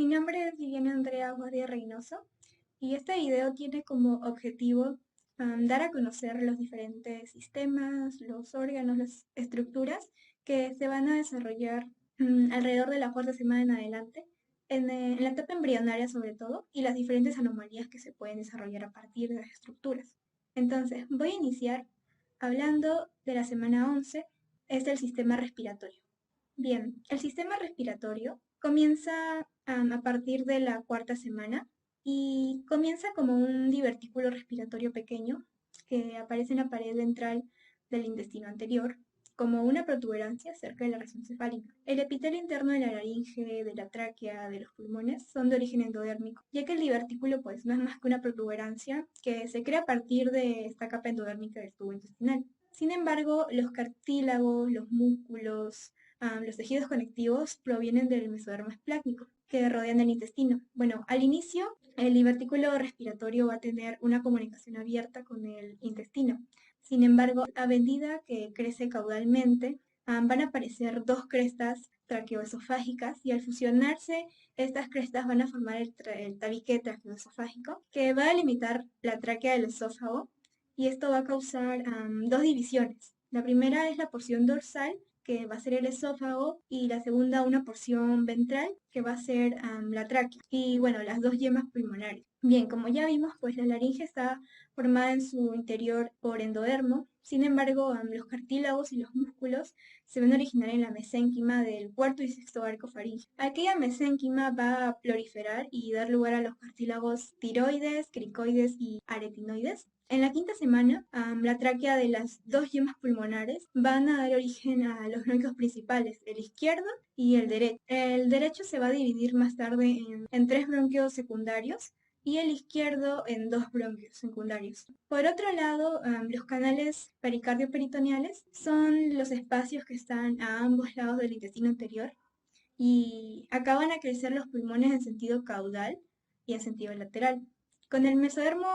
nombre es Viviana Andrea Guardia Reynoso y este video tiene como objetivo dar a conocer los diferentes sistemas, los órganos, las estructuras que se van a desarrollar alrededor de la cuarta semana en adelante, en la etapa embrionaria sobre todo, y las diferentes anomalías que se pueden desarrollar a partir de las estructuras. Entonces, voy a iniciar hablando de la semana 11, es el sistema respiratorio. Bien, el sistema respiratorio comienza a partir de la cuarta semana y comienza como un divertículo respiratorio pequeño que aparece en la pared ventral del intestino anterior, como una protuberancia cerca de la región cefálica. El epitelio interno de la laringe, de la tráquea, de los pulmones son de origen endodérmico, ya que el divertículo pues no es más que una protuberancia que se crea a partir de esta capa endodérmica del tubo intestinal. Sin embargo, los cartílagos, los músculos, los tejidos conectivos provienen del mesodermo esplácnico que rodean el intestino. Bueno, al inicio, el divertículo respiratorio va a tener una comunicación abierta con el intestino. Sin embargo, a medida que crece caudalmente, van a aparecer dos crestas traqueoesofágicas y al fusionarse, estas crestas van a formar el tabique traqueoesofágico que va a limitar la tráquea del esófago y esto va a causar dos divisiones. La primera es la porción dorsal, que va a ser el esófago, y la segunda una porción ventral, que va a ser la tráquea, y bueno, las dos yemas pulmonares. Bien, como ya vimos, pues la laringe está formada en su interior por endodermo, sin embargo, los cartílagos y los músculos se van a originar en la mesénquima del cuarto y sexto arco faríngeo. Aquella mesénquima va a proliferar y dar lugar a los cartílagos tiroides, cricoides y aretinoides. En la quinta semana, la tráquea de las dos yemas pulmonares van a dar origen a los bronquios principales, el izquierdo y el derecho. El derecho se va a dividir más tarde en tres bronquios secundarios y el izquierdo en dos bronquios secundarios. Por otro lado, los canales pericardio-peritoneales son los espacios que están a ambos lados del intestino anterior y acá van a crecer los pulmones en sentido caudal y en sentido lateral. Con el mesodermo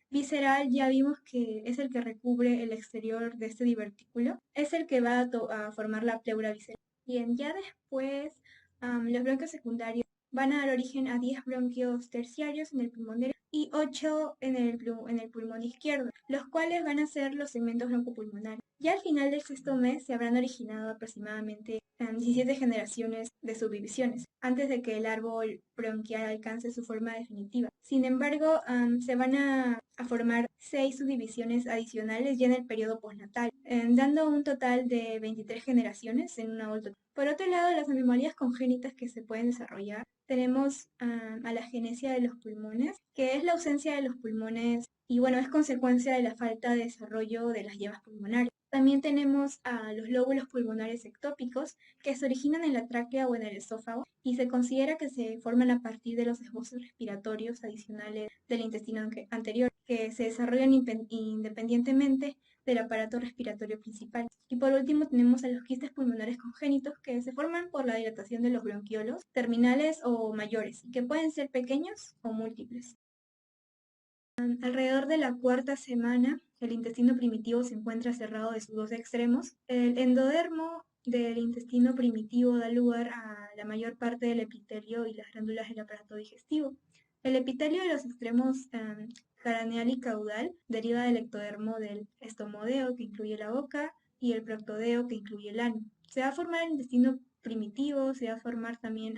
visceral ya vimos que es el que recubre el exterior de este divertículo, es el que va a formar la pleura visceral. Bien, ya después los bronquios secundarios van a dar origen a 10 bronquios terciarios en el pulmón derecho y 8 en el pulmón izquierdo, los cuales van a ser los segmentos broncopulmonares. Ya al final del sexto mes se habrán originado aproximadamente 17 generaciones de subdivisiones, antes de que el árbol bronquial alcance su forma definitiva. Sin embargo, se van a formar 6 subdivisiones adicionales ya en el periodo postnatal, dando un total de 23 generaciones en un adulto. Por otro lado, las anomalías congénitas que se pueden desarrollar, tenemos a la agenesia de los pulmones, que es la ausencia de los pulmones y bueno, es consecuencia de la falta de desarrollo de las yemas pulmonares. También tenemos a los lóbulos pulmonares ectópicos que se originan en la tráquea o en el esófago y se considera que se forman a partir de los esbozos respiratorios adicionales del intestino anterior, que se desarrollan independientemente del aparato respiratorio principal. Y por último tenemos a los quistes pulmonares congénitos que se forman por la dilatación de los bronquiolos terminales o mayores y que pueden ser pequeños o múltiples. Alrededor de la cuarta semana, el intestino primitivo se encuentra cerrado de sus dos extremos. El endodermo del intestino primitivo da lugar a la mayor parte del epitelio y las glándulas del aparato digestivo. El epitelio de los extremos craneal y caudal deriva del ectodermo del estomodeo, que incluye la boca, y el proctodeo, que incluye el ano. Se va a formar el intestino primitivo, se va a formar también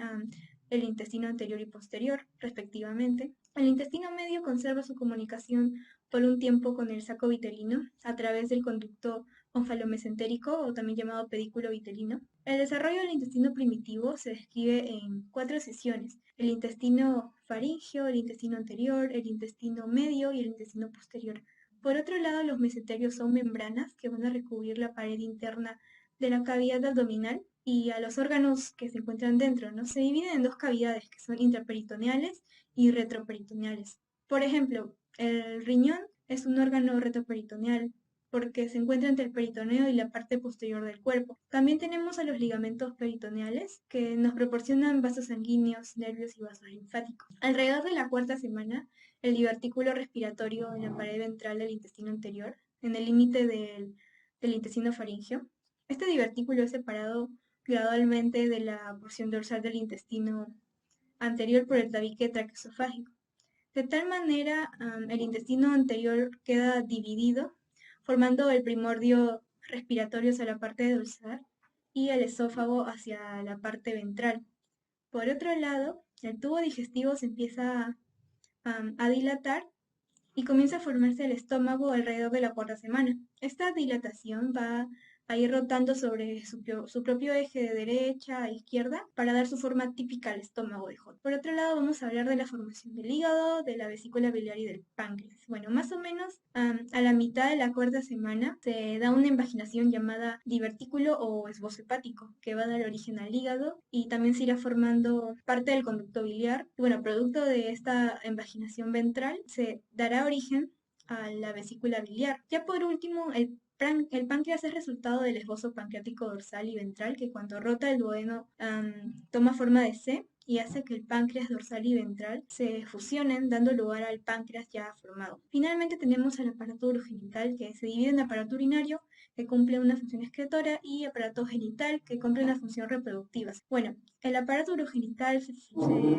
el intestino anterior y posterior, respectivamente. El intestino medio conserva su comunicación por un tiempo con el saco vitelino a través del conducto onfalomesentérico o también llamado pedículo vitelino. El desarrollo del intestino primitivo se describe en 4 sesiones: el intestino faríngeo, el intestino anterior, el intestino medio y el intestino posterior. Por otro lado, los mesenterios son membranas que van a recubrir la pared interna de la cavidad abdominal y a los órganos que se encuentran dentro, ¿no? Se dividen en dos cavidades que son intraperitoneales y retroperitoneales. Por ejemplo, el riñón es un órgano retroperitoneal porque se encuentra entre el peritoneo y la parte posterior del cuerpo. También tenemos a los ligamentos peritoneales que nos proporcionan vasos sanguíneos, nervios y vasos linfáticos. Alrededor de la cuarta semana, el divertículo respiratorio en la pared ventral del intestino anterior, en el límite del intestino faríngeo. Este divertículo es separado gradualmente de la porción dorsal del intestino anterior por el tabique traqueosofágico. De tal manera, el intestino anterior queda dividido, formando el primordio respiratorio hacia la parte dorsal y el esófago hacia la parte ventral. Por otro lado, el tubo digestivo se empieza a dilatar y comienza a formarse el estómago alrededor de la cuarta semana. Esta dilatación va a ir rotando sobre su propio eje de derecha a izquierda para dar su forma típica al estómago de Hoth. Por otro lado, vamos a hablar de la formación del hígado, de la vesícula biliar y del páncreas. Bueno, más o menos a la mitad de la cuarta semana se da una invaginación llamada divertículo o esbozo hepático, que va a dar origen al hígado y también se irá formando parte del conducto biliar. Bueno, producto de esta invaginación ventral se dará origen a la vesícula biliar. Ya por último, el páncreas es resultado del esbozo pancreático dorsal y ventral que cuando rota el duodeno toma forma de C y hace que el páncreas dorsal y ventral se fusionen, dando lugar al páncreas ya formado. Finalmente tenemos el aparato urogenital que se divide en aparato urinario, que cumple una función excretora, y aparato genital, que cumple una función reproductiva. Bueno, el aparato urogenital se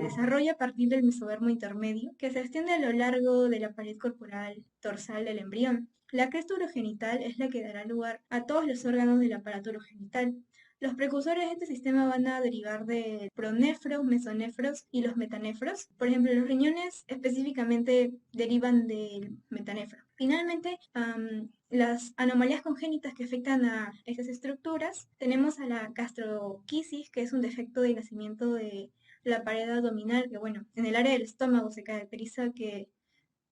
desarrolla a partir del mesodermo intermedio, que se extiende a lo largo de la pared corporal dorsal del embrión. La cresta urogenital es la que dará lugar a todos los órganos del aparato urogenital. Los precursores de este sistema van a derivar de pronefros, mesonefros y los metanefros. Por ejemplo, los riñones específicamente derivan del metanefro. Finalmente, las anomalías congénitas que afectan a esas estructuras, tenemos a la gastroquisis, que es un defecto de nacimiento de la pared abdominal, que bueno, en el área del estómago se caracteriza que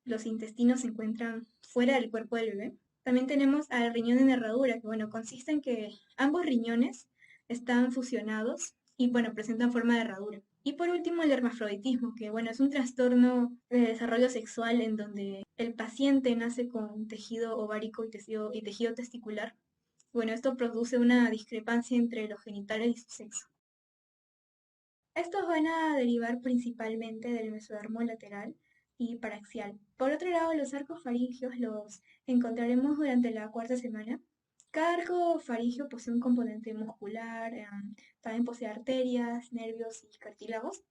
los intestinos se encuentran fuera del cuerpo del bebé. También tenemos al riñón en herradura, que bueno, consiste en que ambos riñones están fusionados y bueno, presentan forma de herradura. Y por último, el hermafroditismo, que bueno, es un trastorno de desarrollo sexual en donde el paciente nace con tejido ovárico y tejido testicular. Bueno, esto produce una discrepancia entre los genitales y su sexo. Estos van a derivar principalmente del mesodermo lateral y paraxial. Por otro lado, los arcos faringios los encontraremos durante la cuarta semana. Cada arco faringio posee un componente muscular, también posee arterias, nervios y cartílagos.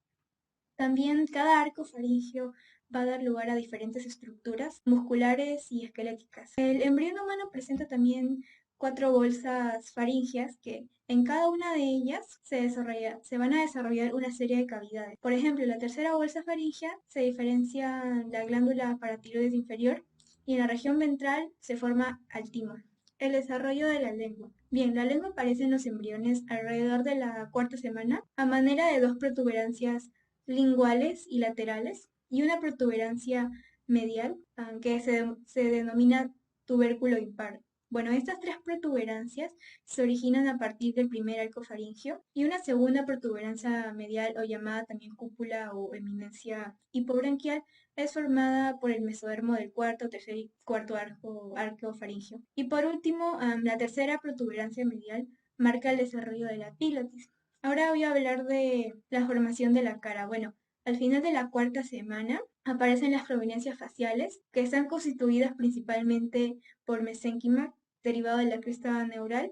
También cada arco faringio va a dar lugar a diferentes estructuras musculares y esqueléticas. El embrión humano presenta también 4 bolsas faríngeas que en cada una de ellas se van a desarrollar una serie de cavidades. Por ejemplo, en la tercera bolsa faríngea se diferencia la glándula paratiroides inferior y en la región ventral se forma el timo. El desarrollo de la lengua. Bien, la lengua aparece en los embriones alrededor de la cuarta semana a manera de 2 protuberancias linguales y laterales y una protuberancia medial que se denomina tubérculo impar. Bueno, estas 3 protuberancias se originan a partir del primer arco faríngeo y una segunda protuberancia medial o llamada también cúpula o eminencia hipobranquial es formada por el mesodermo del cuarto, tercer y cuarto arco faríngeo. Y por último, la tercera protuberancia medial marca el desarrollo de la pilotis. Ahora voy a hablar de la formación de la cara. Bueno, al final de la cuarta semana aparecen las prominencias faciales, que están constituidas principalmente por mesénquima, derivado de la cresta neural,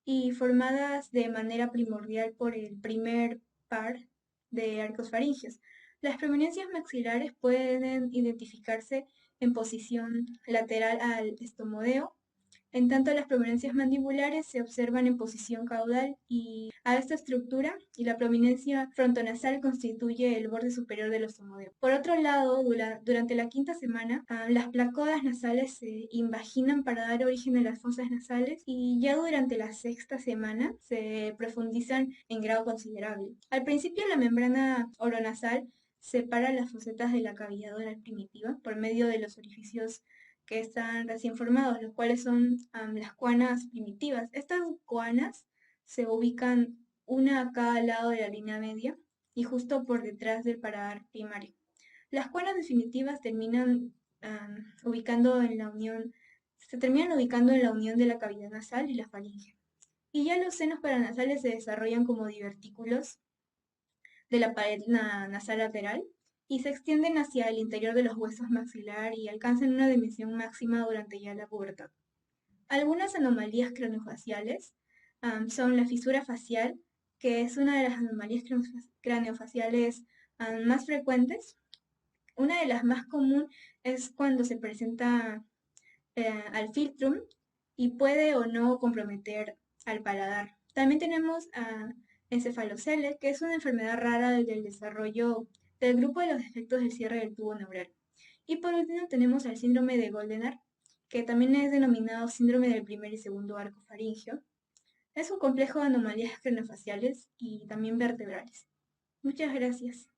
y formadas de manera primordial por el primer par de arcos faringios. Las prominencias maxilares pueden identificarse en posición lateral al estomodeo, en tanto, las prominencias mandibulares se observan en posición caudal y a esta estructura y la prominencia frontonasal constituye el borde superior del ostomodeo. Por otro lado, durante la quinta semana, las placodas nasales se invaginan para dar origen a las fosas nasales y ya durante la sexta semana se profundizan en grado considerable. Al principio, la membrana oronasal separa las fosetas de la cavidad oral primitiva por medio de los orificios que están recién formados, los cuales son las cuanas primitivas. Estas cuanas se ubican una a cada lado de la línea media y justo por detrás del paladar primario. Las cuanas definitivas se terminan ubicando en la unión de la cavidad nasal y la faringe. Y ya los senos paranasales se desarrollan como divertículos de la pared nasal lateral y se extienden hacia el interior de los huesos maxilar y alcanzan una dimensión máxima durante ya la pubertad. Algunas anomalías craneofaciales son la fisura facial, que es una de las anomalías craneofaciales más frecuentes. Una de las más común es cuando se presenta al filtrum y puede o no comprometer al paladar. También tenemos a encefalocele, que es una enfermedad rara del desarrollo del grupo de los defectos del cierre del tubo neural. Y por último tenemos al síndrome de Goldenar, que también es denominado síndrome del primer y segundo arco faríngeo. Es un complejo de anomalías craneofaciales y también vertebrales. Muchas gracias.